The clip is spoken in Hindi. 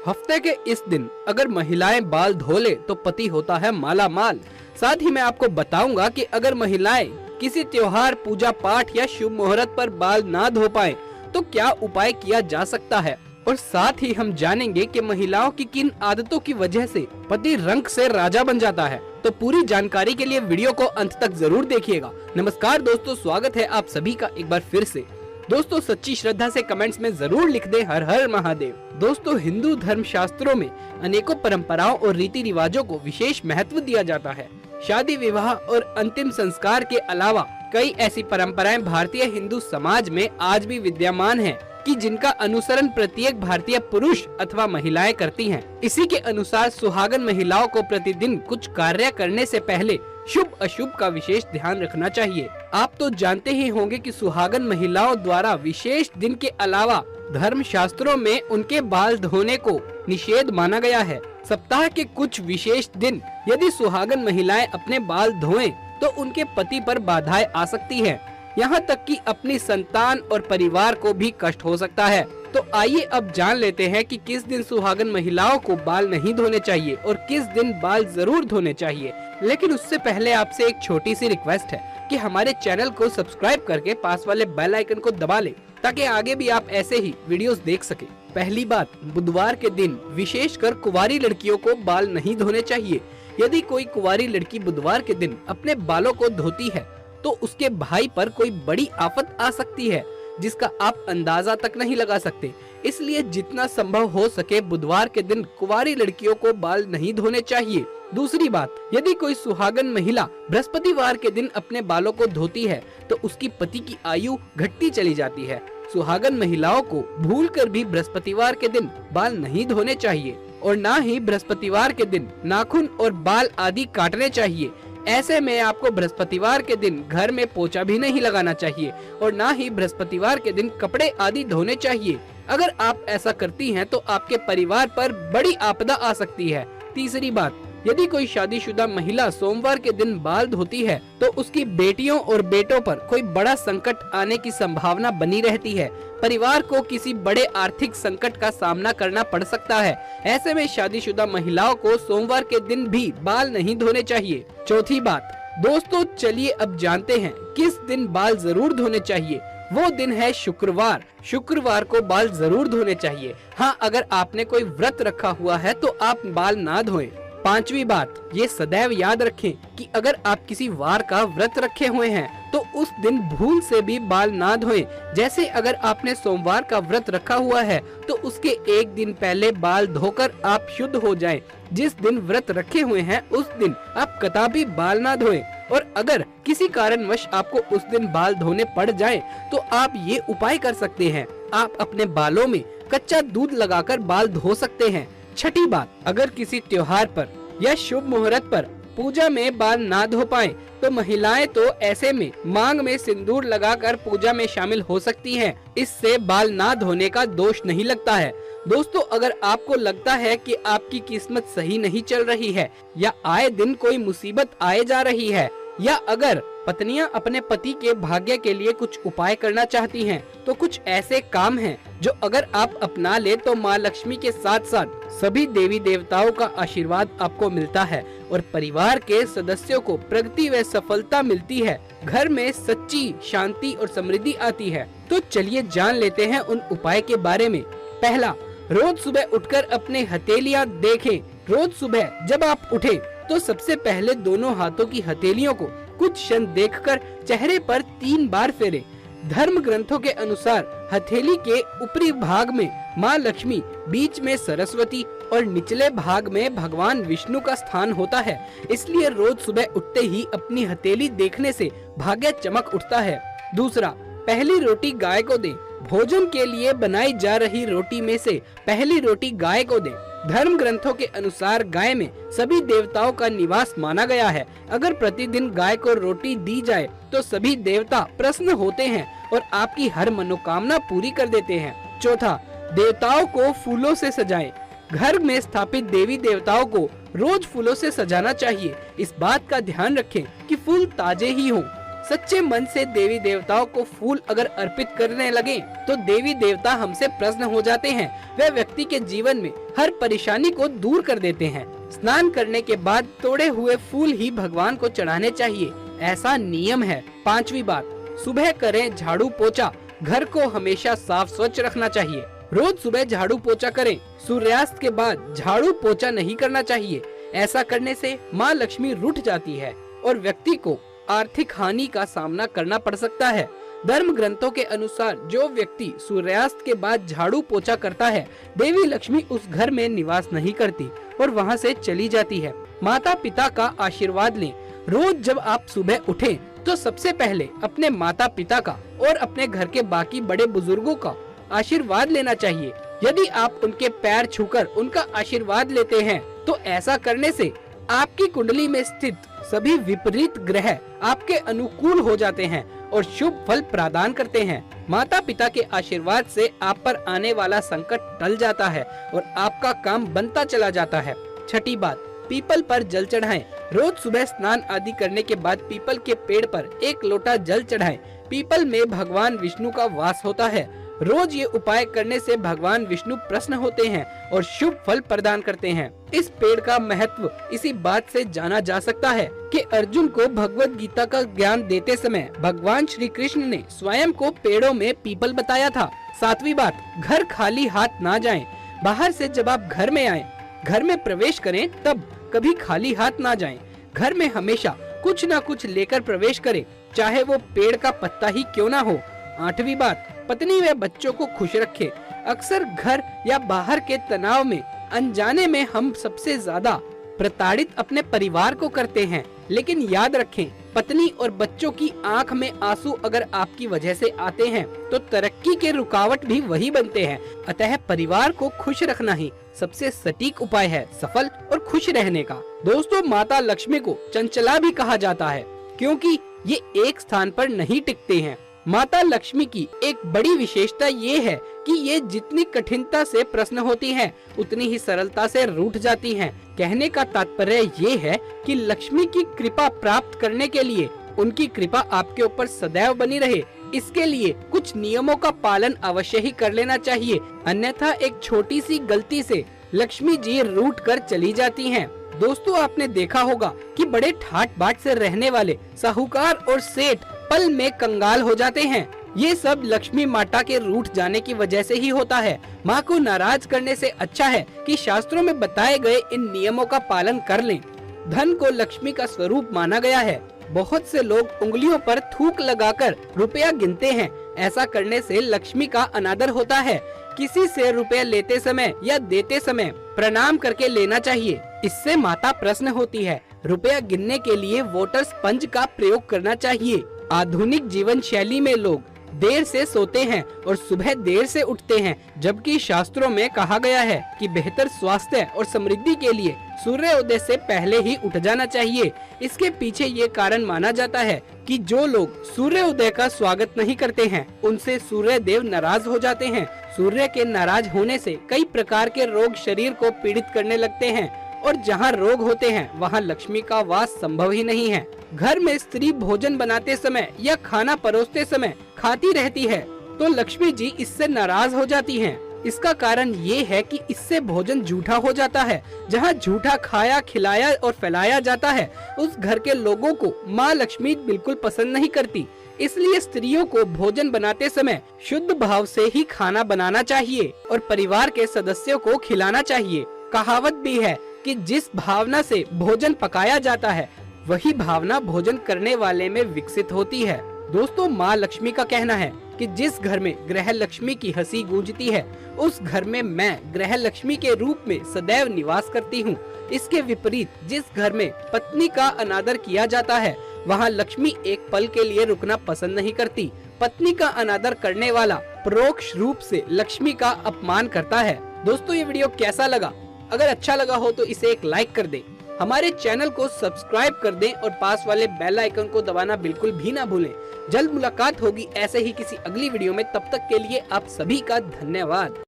हफ्ते के इस दिन अगर महिलाएं बाल धो ले तो पति होता है माला माल। साथ ही मैं आपको बताऊंगा कि अगर महिलाएं किसी त्योहार, पूजा पाठ या शुभ मुहूर्त पर बाल ना धो पाए तो क्या उपाय किया जा सकता है। और साथ ही हम जानेंगे कि महिलाओं की किन आदतों की वजह से पति रंक से राजा बन जाता है। तो पूरी जानकारी के लिए वीडियो को अंत तक जरूर देखिएगा। नमस्कार दोस्तों, स्वागत है आप सभी का एक बार फिर से। दोस्तों सच्ची श्रद्धा से कमेंट्स में जरूर लिख दें हर हर महादेव। दोस्तों हिंदू धर्म शास्त्रों में अनेकों परंपराओं और रीति रिवाजों को विशेष महत्व दिया जाता है। शादी, विवाह और अंतिम संस्कार के अलावा कई ऐसी परंपराएं भारतीय हिंदू समाज में आज भी विद्यमान हैं कि जिनका अनुसरण प्रत्येक भारतीय पुरुष अथवा महिलाएं करती हैं। इसी के अनुसार सुहागन महिलाओं को प्रतिदिन कुछ कार्य करने से पहले शुभ अशुभ का विशेष ध्यान रखना चाहिए। आप तो जानते ही होंगे कि सुहागन महिलाओं द्वारा विशेष दिन के अलावा धर्म शास्त्रों में उनके बाल धोने को निषेध माना गया है। सप्ताह के कुछ विशेष दिन यदि सुहागन महिलाएं अपने बाल धोएं तो उनके पति पर बाधाएं आ सकती हैं। यहाँ तक कि अपनी संतान और परिवार को भी कष्ट हो सकता है। तो आइए अब जान लेते हैं कि किस दिन सुहागन महिलाओं को बाल नहीं धोने चाहिए और किस दिन बाल जरूर धोने चाहिए। लेकिन उससे पहले आपसे एक छोटी सी रिक्वेस्ट है कि हमारे चैनल को सब्सक्राइब करके पास वाले बेल आइकन को दबा लें ताकि आगे भी आप ऐसे ही वीडियोस देख सके। पहली बात, बुधवार के दिन विशेषकर कुंवारी लड़कियों को बाल नहीं धोने चाहिए। यदि कोई कुंवारी लड़की बुधवार के दिन अपने बालों को धोती है तो उसके भाई पर कोई बड़ी आफत आ सकती है जिसका आप अंदाजा तक नहीं लगा सकते। इसलिए जितना संभव हो सके बुधवार के दिन कुंवारी लड़कियों को बाल नहीं धोने चाहिए। दूसरी बात, यदि कोई सुहागन महिला बृहस्पतिवार के दिन अपने बालों को धोती है तो उसकी पति की आयु घटती चली जाती है। सुहागन महिलाओं को भूलकर भी बृहस्पतिवार के दिन बाल नहीं धोने चाहिए और ना ही बृहस्पतिवार के दिन नाखून और बाल आदि काटने चाहिए। ऐसे में आपको बृहस्पतिवार के दिन घर में पोछा भी नहीं लगाना चाहिए और ना ही बृहस्पतिवार के दिन कपड़े आदि धोने चाहिए। अगर आप ऐसा करती हैं तो आपके परिवार पर बड़ी आपदा आ सकती है। तीसरी बात, यदि कोई शादीशुदा महिला सोमवार के दिन बाल धोती है तो उसकी बेटियों और बेटों पर कोई बड़ा संकट आने की संभावना बनी रहती है। परिवार को किसी बड़े आर्थिक संकट का सामना करना पड़ सकता है। ऐसे में शादीशुदा महिलाओं को सोमवार के दिन भी बाल नहीं धोने चाहिए। चौथी बात, दोस्तों चलिए अब जानते हैं किस दिन बाल जरूर धोने चाहिए। वो दिन है शुक्रवार। शुक्रवार को बाल जरूर धोने चाहिए। हाँ, अगर आपने कोई व्रत रखा हुआ है तो आप बाल ना धोएं। पांचवी बात, ये सदैव याद रखें कि अगर आप किसी वार का व्रत रखे हुए हैं तो उस दिन भूल से भी बाल ना धोएं। जैसे अगर आपने सोमवार का व्रत रखा हुआ है तो उसके एक दिन पहले बाल धोकर आप शुद्ध हो जाएं। जिस दिन व्रत रखे हुए हैं उस दिन आप कदापि बाल ना धोएं। और अगर किसी कारणवश आपको उस दिन बाल धोने पड़ जाए तो आप ये उपाय कर सकते हैं, आप अपने बालों में कच्चा दूध लगाकर बाल धो सकते हैं। छठी बात, अगर किसी त्योहार पर या शुभ मुहूर्त पर पूजा में बाल ना धो पाए तो महिलाएं तो ऐसे में मांग में सिंदूर लगाकर पूजा में शामिल हो सकती हैं। इससे बाल ना धोने का दोष नहीं लगता है। दोस्तों अगर आपको लगता है कि आपकी किस्मत सही नहीं चल रही है या आए दिन कोई मुसीबत आए जा रही है या अगर पत्नियां अपने पति के भाग्य के लिए कुछ उपाय करना चाहती हैं तो कुछ ऐसे काम हैं जो अगर आप अपना ले तो माँ लक्ष्मी के साथ साथ सभी देवी देवताओं का आशीर्वाद आपको मिलता है और परिवार के सदस्यों को प्रगति व सफलता मिलती है। घर में सच्ची शांति और समृद्धि आती है। तो चलिए जान लेते हैं उन उपाय के बारे में। पहला, रोज सुबह उठकर अपने हथेलियां देखें। रोज सुबह जब आप उठे तो सबसे पहले दोनों हाथों की हथेलियों को कुछ क्षण देखकर चेहरे पर 3 बार फेरें। धर्म ग्रंथों के अनुसार हथेली के ऊपरी भाग में माँ लक्ष्मी, बीच में सरस्वती और निचले भाग में भगवान विष्णु का स्थान होता है। इसलिए रोज सुबह उठते ही अपनी हथेली देखने से भाग्य चमक उठता है। दूसरा, पहली रोटी गाय को दें। भोजन के लिए बनाई जा रही रोटी में से पहली रोटी गाय को दें। धर्म ग्रंथों के अनुसार गाय में सभी देवताओं का निवास माना गया है। अगर प्रतिदिन गाय को रोटी दी जाए तो सभी देवता प्रसन्न होते हैं और आपकी हर मनोकामना पूरी कर देते हैं। चौथा, देवताओं को फूलों से सजाएं। घर में स्थापित देवी देवताओं को रोज फूलों से सजाना चाहिए। इस बात का ध्यान रखें कि फूल ताजे ही हों। सच्चे मन से देवी देवताओं को फूल अगर अर्पित करने लगे तो देवी देवता हमसे प्रसन्न हो जाते हैं। वे व्यक्ति के जीवन में हर परेशानी को दूर कर देते हैं। स्नान करने के बाद तोड़े हुए फूल ही भगवान को चढ़ाने चाहिए, ऐसा नियम है। 5वीं बात, सुबह करें झाड़ू पोछा। घर को हमेशा साफ स्वच्छ रखना चाहिए। रोज सुबह झाड़ू पोछा करें। सूर्यास्त के बाद झाड़ू पोछा नहीं करना चाहिए। ऐसा करने से माँ लक्ष्मी रूठ जाती है और व्यक्ति को आर्थिक हानि का सामना करना पड़ सकता है। धर्म ग्रंथों के अनुसार जो व्यक्ति सूर्यास्त के बाद झाड़ू पोछा करता है, देवी लक्ष्मी उस घर में निवास नहीं करती और वहाँ से चली जाती है। माता पिता का आशीर्वाद लें। रोज जब आप सुबह उठें तो सबसे पहले अपने माता पिता का और अपने घर के बाकी बड़े बुजुर्गों का आशीर्वाद लेना चाहिए। यदि आप उनके पैर छूकर उनका आशीर्वाद लेते हैं तो ऐसा करने से आपकी कुंडली में स्थित सभी विपरीत ग्रह आपके अनुकूल हो जाते हैं और शुभ फल प्रदान करते हैं। माता पिता के आशीर्वाद से आप पर आने वाला संकट टल जाता है और आपका काम बनता चला जाता है। 6ठी बात, पीपल पर जल चढ़ाएं। रोज सुबह स्नान आदि करने के बाद पीपल के पेड़ पर 1 लोटा जल चढ़ाएं। पीपल में भगवान विष्णु का वास होता है। रोज ये उपाय करने से भगवान विष्णु प्रसन्न होते हैं और शुभ फल प्रदान करते हैं। इस पेड़ का महत्व इसी बात से जाना जा सकता है कि अर्जुन को भगवत गीता का ज्ञान देते समय भगवान श्री कृष्ण ने स्वयं को पेड़ों में पीपल बताया था। 7वीं बात, घर खाली हाथ ना जाएं। बाहर से जब आप घर में आए, घर में प्रवेश करें तब कभी खाली हाथ ना जाएं। घर में हमेशा कुछ न कुछ लेकर प्रवेश करें, चाहे वो पेड़ का पत्ता ही क्यों ना हो। 8वीं बात, पत्नी व बच्चों को खुश रखें। अक्सर घर या बाहर के तनाव में अनजाने में हम सबसे ज्यादा प्रताड़ित अपने परिवार को करते हैं, लेकिन याद रखें, पत्नी और बच्चों की आंख में आंसू अगर आपकी वजह से आते हैं तो तरक्की के रुकावट भी वही बनते हैं। अतः परिवार को खुश रखना ही सबसे सटीक उपाय है सफल और खुश रहने का। दोस्तों, माता लक्ष्मी को चंचला भी कहा जाता है क्योंकि ये एक स्थान पर नहीं टिकते हैं। माता लक्ष्मी की एक बड़ी विशेषता ये है कि ये जितनी कठिनता से प्रसन्न होती हैं, उतनी ही सरलता से रूठ जाती हैं। कहने का तात्पर्य ये है कि लक्ष्मी की कृपा प्राप्त करने के लिए उनकी कृपा आपके ऊपर सदैव बनी रहे, इसके लिए कुछ नियमों का पालन अवश्य ही कर लेना चाहिए, अन्यथा एक छोटी सी गलती से लक्ष्मी जी रूठ कर चली जाती हैं। दोस्तों, आपने देखा होगा कि बड़े ठाट बाट से रहने वाले साहूकार और सेठ पल में कंगाल हो जाते हैं। ये सब लक्ष्मी माता के रूठ जाने की वजह से ही होता है। माँ को नाराज करने से अच्छा है कि शास्त्रों में बताए गए इन नियमों का पालन कर लें। धन को लक्ष्मी का स्वरूप माना गया है। बहुत से लोग उंगलियों पर थूक लगाकर रुपया गिनते हैं। ऐसा करने से लक्ष्मी का अनादर होता है। किसी से रुपया लेते समय या देते समय प्रणाम करके लेना चाहिए, इससे माता प्रसन्न होती है। रुपया गिनने के लिए वोटर स्पंज का प्रयोग करना चाहिए। आधुनिक जीवन शैली में लोग देर से सोते हैं और सुबह देर से उठते हैं, जबकि शास्त्रों में कहा गया है कि बेहतर स्वास्थ्य और समृद्धि के लिए सूर्योदय से पहले ही उठ जाना चाहिए। इसके पीछे ये कारण माना जाता है कि जो लोग सूर्योदय का स्वागत नहीं करते हैं, उनसे सूर्य देव नाराज हो जाते हैं। सूर्य के नाराज होने से कई प्रकार के रोग शरीर को पीड़ित करने लगते हैं और जहाँ रोग होते हैं वहाँ लक्ष्मी का वास संभव ही नहीं है। घर में स्त्री भोजन बनाते समय या खाना परोसते समय खाती रहती है तो लक्ष्मी जी इससे नाराज हो जाती हैं। इसका कारण ये है कि इससे भोजन झूठा हो जाता है। जहाँ झूठा खाया, खिलाया और फैलाया जाता है, उस घर के लोगों को माँ लक्ष्मी बिल्कुल पसंद नहीं करती। इसलिए स्त्रियों को भोजन बनाते समय शुद्ध भाव से ही खाना बनाना चाहिए और परिवार के सदस्यों को खिलाना चाहिए। कहावत भी है कि जिस भावना से भोजन पकाया जाता है, वही भावना भोजन करने वाले में विकसित होती है। दोस्तों, माँ लक्ष्मी का कहना है कि जिस घर में ग्रह लक्ष्मी की हंसी गूंजती है, उस घर में मैं ग्रह लक्ष्मी के रूप में सदैव निवास करती हूँ। इसके विपरीत जिस घर में पत्नी का अनादर किया जाता है, वहाँ लक्ष्मी एक पल के लिए रुकना पसंद नहीं करती। पत्नी का अनादर करने वाला परोक्ष रूप से लक्ष्मी का अपमान करता है। दोस्तों, ये वीडियो कैसा लगा? अगर अच्छा लगा हो तो इसे एक लाइक कर दें, हमारे चैनल को सब्सक्राइब कर दें और पास वाले बेल आइकन को दबाना बिल्कुल भी ना भूलें। जल्द मुलाकात होगी ऐसे ही किसी अगली वीडियो में। तब तक के लिए आप सभी का धन्यवाद।